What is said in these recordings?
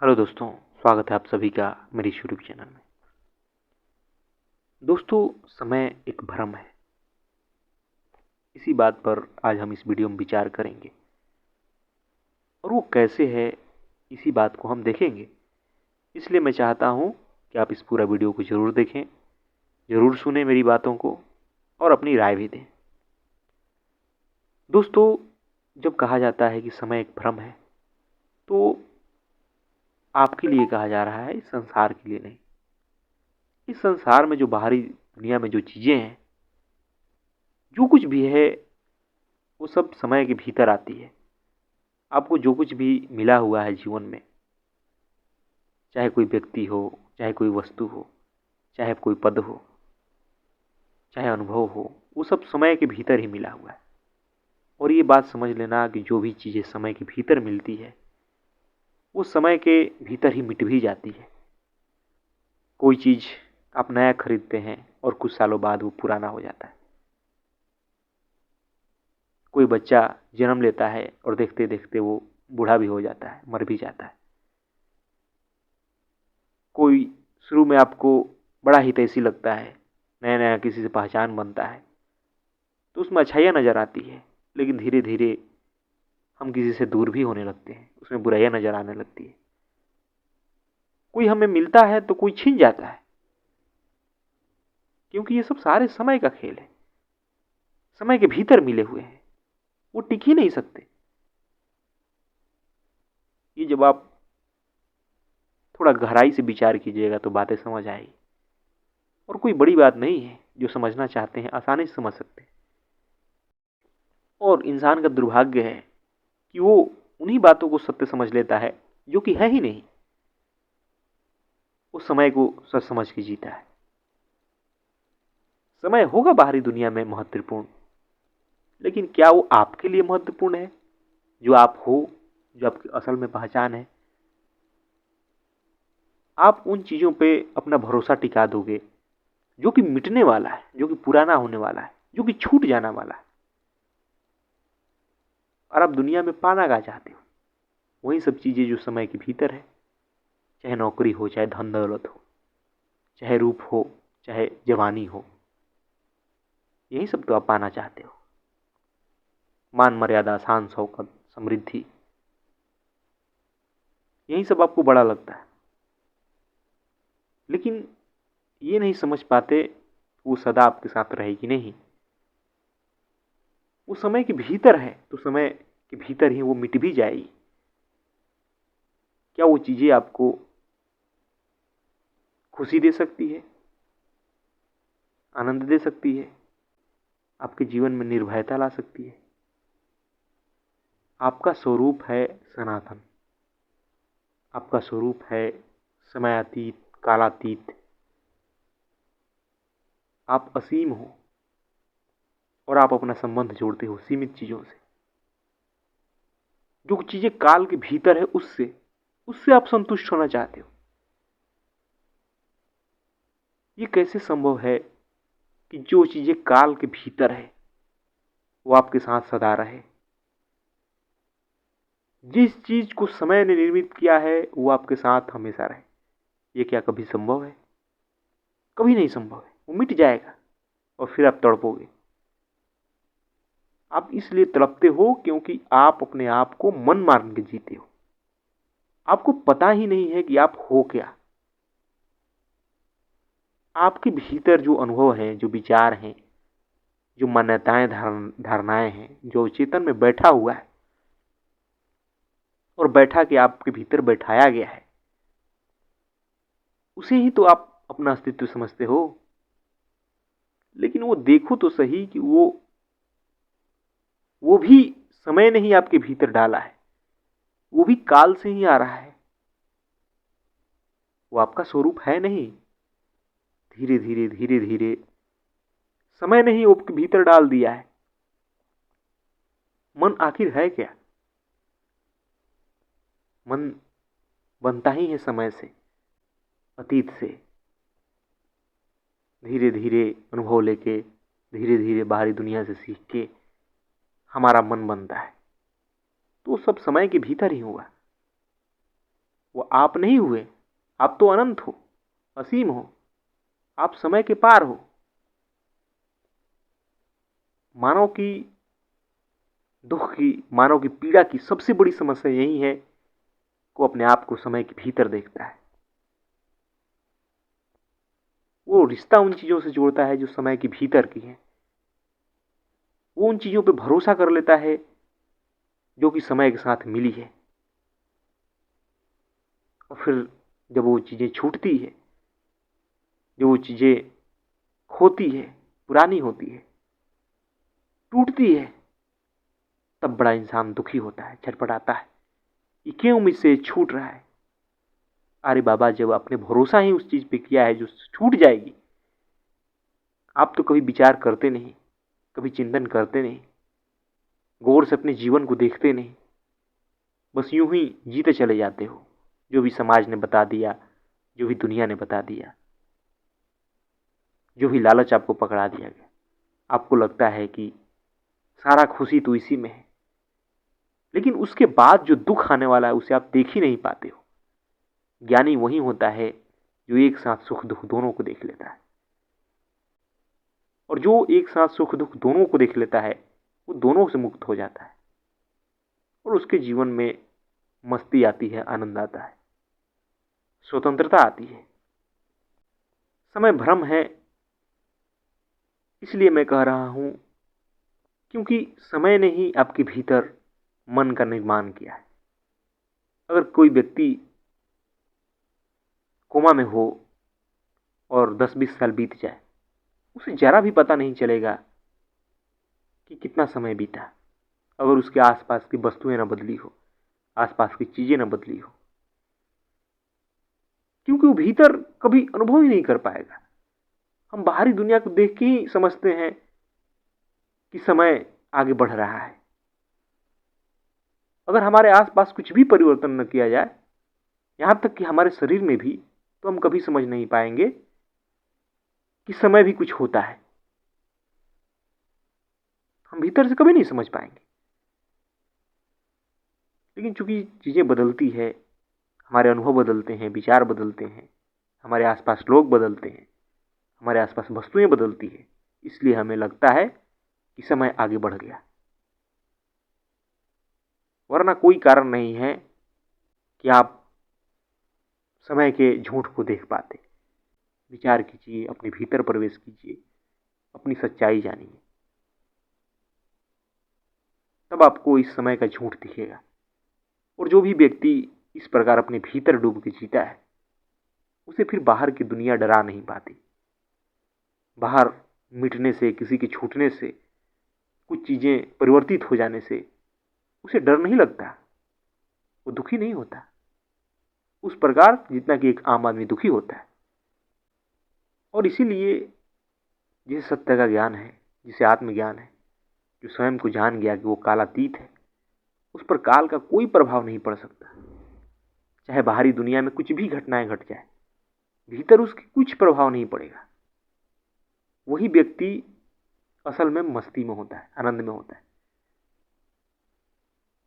Hello दोस्तों, स्वागत है आप सभी का मेरी यूट्यूब चैनल में। दोस्तों, समय एक भ्रम है। इसी बात पर आज हम इस वीडियो में विचार करेंगे और वो कैसे है, इसी बात को हम देखेंगे। इसलिए मैं चाहता हूँ कि आप इस पूरा वीडियो को ज़रूर देखें, ज़रूर सुने मेरी बातों को और अपनी राय भी दें। दोस्तों, जब कहा जाता है कि समय एक भ्रम है, तो आपके लिए कहा जा रहा है, इस संसार के लिए नहीं। इस संसार में जो बाहरी दुनिया में जो चीज़ें हैं, जो कुछ भी है, वो सब समय के भीतर आती है। आपको जो कुछ भी मिला हुआ है जीवन में, चाहे कोई व्यक्ति हो, चाहे कोई वस्तु हो, चाहे कोई पद हो, चाहे अनुभव हो, वो सब समय के भीतर ही मिला हुआ है। और ये बात समझ लेना कि जो भी चीज़ें समय के भीतर मिलती है, वो समय के भीतर ही मिट भी जाती है। कोई चीज़ आप नया खरीदते हैं और कुछ सालों बाद वो पुराना हो जाता है। कोई बच्चा जन्म लेता है और देखते देखते वो बूढ़ा भी हो जाता है, मर भी जाता है। कोई शुरू में आपको बड़ा हितैषी लगता है, नया नया किसी से पहचान बनता है, तो उसमें अच्छाइयाँ नज़र आती है, लेकिन धीरे धीरे हम किसी से दूर भी होने लगते हैं, उसमें बुराइयाँ नज़र आने लगती है। कोई हमें मिलता है तो कोई छीन जाता है, क्योंकि ये सब सारे समय का खेल है। समय के भीतर मिले हुए हैं, वो टिक ही नहीं सकते। ये जब आप थोड़ा गहराई से विचार कीजिएगा तो बातें समझ आएगी। और कोई बड़ी बात नहीं है, जो समझना चाहते हैं आसानी से समझ सकते हैं। और इंसान का दुर्भाग्य है कि वो उन्हीं बातों को सत्य समझ लेता है जो कि है ही नहीं। वो समय को सच समझ के जीता है। समय होगा बाहरी दुनिया में महत्वपूर्ण, लेकिन क्या वो आपके लिए महत्वपूर्ण है? जो आप हो, जो आपकी असल में पहचान है, आप उन चीज़ों पे अपना भरोसा टिका दोगे जो कि मिटने वाला है, जो कि पुराना होने वाला है, जो कि छूट जाने वाला है। और आप दुनिया में पाना क्या चाहते हो? वही सब चीज़ें जो समय के भीतर है, चाहे नौकरी हो, चाहे धन दौलत हो, चाहे रूप हो, चाहे जवानी हो, यही सब तो आप पाना चाहते हो। मान मर्यादा, शान शौकत, समृद्धि, यही सब आपको बड़ा लगता है। लेकिन ये नहीं समझ पाते वो सदा आपके साथ रहेगी नहीं। वो समय के भीतर है तो समय के भीतर ही वो मिट भी जाएगी। क्या वो चीज़ें आपको खुशी दे सकती है, आनंद दे सकती है, आपके जीवन में निर्भयता ला सकती है? आपका स्वरूप है सनातन, आपका स्वरूप है समयातीत, कालातीत। आप असीम हो और आप अपना संबंध जोड़ते हो सीमित चीज़ों से। जो चीज़ें काल के भीतर है, उससे उससे आप संतुष्ट होना चाहते हो। ये कैसे संभव है कि जो चीज़ें काल के भीतर है वो आपके साथ सदा रहे? जिस चीज़ को समय ने निर्मित किया है वो आपके साथ हमेशा रहे। ये क्या कभी संभव है? कभी नहीं संभव है। वो मिट जाएगा और फिर आप तड़पोगे। आप इसलिए तड़पते हो क्योंकि आप अपने आप को मन मान के जीते हो। आपको पता ही नहीं है कि आप हो क्या। आपके भीतर जो अनुभव हैं, जो विचार हैं, जो मान्यताएं, धारणाएं हैं, जो चेतन में बैठा हुआ है और बैठा के आपके भीतर बैठाया गया है, उसे ही तो आप अपना अस्तित्व समझते हो। लेकिन वो देखो तो सही कि वो भी समय ने ही आपके भीतर डाला है। वो भी काल से ही आ रहा है। वो आपका स्वरूप है नहीं। धीरे धीरे धीरे धीरे समय ने ही आपके भीतर डाल दिया है। मन आखिर है क्या? मन बनता ही है समय से, अतीत से। धीरे धीरे अनुभव लेके, धीरे धीरे बाहरी दुनिया से सीख के हमारा मन बनता है। तो सब समय के भीतर ही हुआ। वो आप नहीं हुए। आप तो अनंत हो, असीम हो, आप समय के पार हो। मानव की दुख की, मानव की पीड़ा की सबसे बड़ी समस्या यही है कि वो अपने आप को समय के भीतर देखता है। वो रिश्ता उन चीज़ों से जोड़ता है जो समय के भीतर की हैं। वो उन चीज़ों पे भरोसा कर लेता है जो कि समय के साथ मिली है। और फिर जब वो चीज़ें छूटती है, जब वो चीज़ें खोती है, पुरानी होती है, टूटती है, तब बड़ा इंसान दुखी होता है, छटपटाता है कि क्यों मुझसे छूट रहा है। अरे बाबा, जब आपने भरोसा ही उस चीज़ पे किया है जो छूट जाएगी, आप तो कभी विचार करते नहीं, कभी चिंतन करते नहीं, गौर से अपने जीवन को देखते नहीं, बस यूं ही जीते चले जाते हो। जो भी समाज ने बता दिया, जो भी दुनिया ने बता दिया, जो भी लालच आपको पकड़ा दिया गया, आपको लगता है कि सारा खुशी तो इसी में है। लेकिन उसके बाद जो दुख आने वाला है उसे आप देख ही नहीं पाते हो। ज्ञानी वही होता है जो एक साथ सुख दुख दोनों को देख लेता है। और जो एक साथ सुख दुख दोनों को देख लेता है वो दोनों से मुक्त हो जाता है और उसके जीवन में मस्ती आती है, आनंद आता है, स्वतंत्रता आती है। समय भ्रम है, इसलिए मैं कह रहा हूं क्योंकि समय ने ही आपके भीतर मन का निर्माण किया है। अगर कोई व्यक्ति कोमा में हो और 10-20 साल बीत जाए, उसे जरा भी पता नहीं चलेगा कि कितना समय बीता, अगर उसके आसपास की वस्तुएं न बदली हो, आसपास की चीजें न बदली हो, क्योंकि वो भीतर कभी अनुभव ही नहीं कर पाएगा। हम बाहरी दुनिया को देख के ही समझते हैं कि समय आगे बढ़ रहा है। अगर हमारे आसपास कुछ भी परिवर्तन न किया जाए, यहां तक कि हमारे शरीर में भी, तो हम कभी समझ नहीं पाएंगे कि समय भी कुछ होता है। हम भीतर से कभी नहीं समझ पाएंगे। लेकिन चूंकि चीजें बदलती है, हमारे अनुभव बदलते हैं, विचार बदलते हैं, हमारे आसपास लोग बदलते हैं, हमारे आसपास वस्तुएं बदलती है, इसलिए हमें लगता है कि समय आगे बढ़ गया। वरना कोई कारण नहीं है कि आप समय के झूठ को देख पाते। विचार कीजिए, अपने भीतर प्रवेश कीजिए, अपनी सच्चाई जानिए, तब आपको इस समय का झूठ दिखेगा। और जो भी व्यक्ति इस प्रकार अपने भीतर डूब के जीता है, उसे फिर बाहर की दुनिया डरा नहीं पाती। बाहर मिटने से, किसी के छूटने से, कुछ चीजें परिवर्तित हो जाने से उसे डर नहीं लगता, वो दुखी नहीं होता उस प्रकार जितना कि एक आम आदमी दुखी होता है। और इसीलिए जिसे सत्य का ज्ञान है, जिसे आत्मज्ञान है, जो स्वयं को जान गया कि वो कालातीत है, उस पर काल का कोई प्रभाव नहीं पड़ सकता। चाहे बाहरी दुनिया में कुछ भी घटनाएं घट जाए, भीतर उसके कुछ प्रभाव नहीं पड़ेगा। वही व्यक्ति असल में मस्ती में होता है, आनंद में होता है।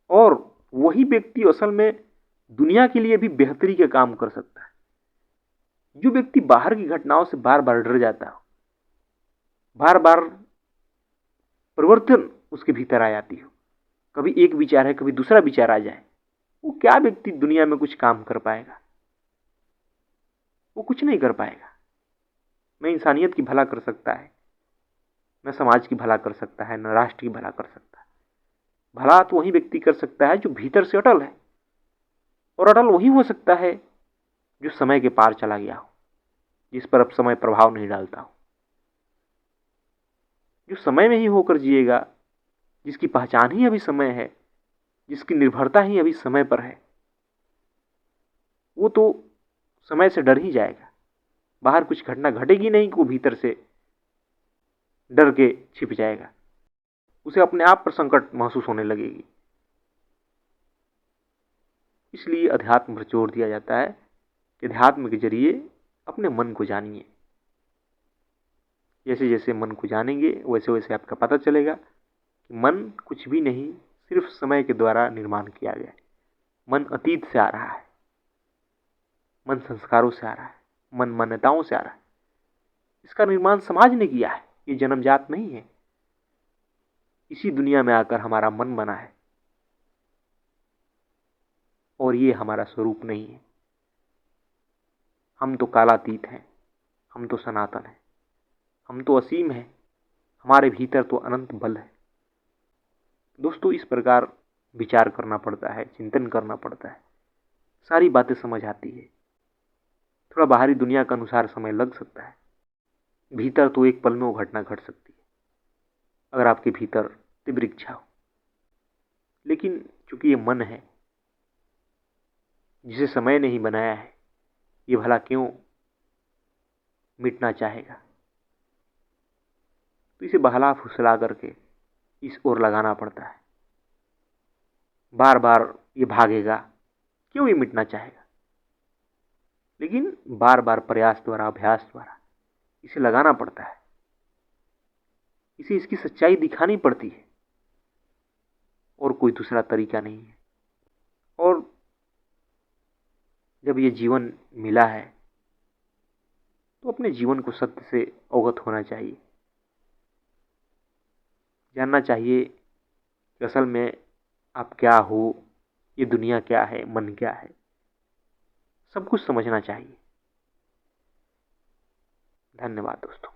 और वही व्यक्ति असल में दुनिया के लिए भी बेहतरी का काम कर सकता है। जो व्यक्ति बाहर की घटनाओं से बार बार डर जाता हो, बार बार परिवर्तन उसके भीतर आ जाती हो, कभी एक विचार है, कभी दूसरा विचार आ जाए, वो क्या व्यक्ति दुनिया में कुछ काम कर पाएगा? वो कुछ नहीं कर पाएगा। न इंसानियत की भला कर सकता है, न समाज की भला कर सकता है, न राष्ट्र की भला कर सकता है। भला तो वही व्यक्ति कर सकता है जो भीतर से अटल है। और अटल वही हो सकता है जो समय के पार चला गया हो, जिस पर अब समय प्रभाव नहीं डालता हो। जो समय में ही होकर जिएगा, जिसकी पहचान ही अभी समय है, जिसकी निर्भरता ही अभी समय पर है, वो तो समय से डर ही जाएगा। बाहर कुछ घटना घटेगी नहीं कि वो भीतर से डर के छिप जाएगा। उसे अपने आप पर संकट महसूस होने लगेगी। इसलिए अध्यात्म पर जोर दिया जाता है कि अध्यात्म के जरिए अपने मन को जानिए। जैसे जैसे मन को जानेंगे वैसे वैसे आपका पता चलेगा कि मन कुछ भी नहीं, सिर्फ समय के द्वारा निर्माण किया गया है। मन अतीत से आ रहा है, मन संस्कारों से आ रहा है, मन मान्यताओं से आ रहा है। इसका निर्माण समाज ने किया है, ये जन्मजात नहीं है। इसी दुनिया में आकर हमारा मन बना है और ये हमारा स्वरूप नहीं है। हम तो कालातीत हैं, हम तो सनातन हैं, हम तो असीम हैं, हमारे भीतर तो अनंत बल है। दोस्तों, इस प्रकार विचार करना पड़ता है, चिंतन करना पड़ता है, सारी बातें समझ आती है। थोड़ा बाहरी दुनिया के अनुसार समय लग सकता है, भीतर तो एक पल में वो घटना घट सकती है अगर आपके भीतर तीव्र इच्छा हो। लेकिन चूंकि ये मन है जिसे समय ने ही बनाया है, ये भला क्यों मिटना चाहेगा। तो इसे बहला फुसला करके इस ओर लगाना पड़ता है। बार बार ये भागेगा, क्यों ये मिटना चाहेगा। लेकिन बार बार प्रयास द्वारा, अभ्यास द्वारा इसे लगाना पड़ता है, इसे इसकी सच्चाई दिखानी पड़ती है और कोई दूसरा तरीका नहीं है। और जब ये जीवन मिला है तो अपने जीवन को सत्य से अवगत होना चाहिए, जानना चाहिए कि असल में आप क्या हो, ये दुनिया क्या है, मन क्या है, सब कुछ समझना चाहिए। धन्यवाद दोस्तों।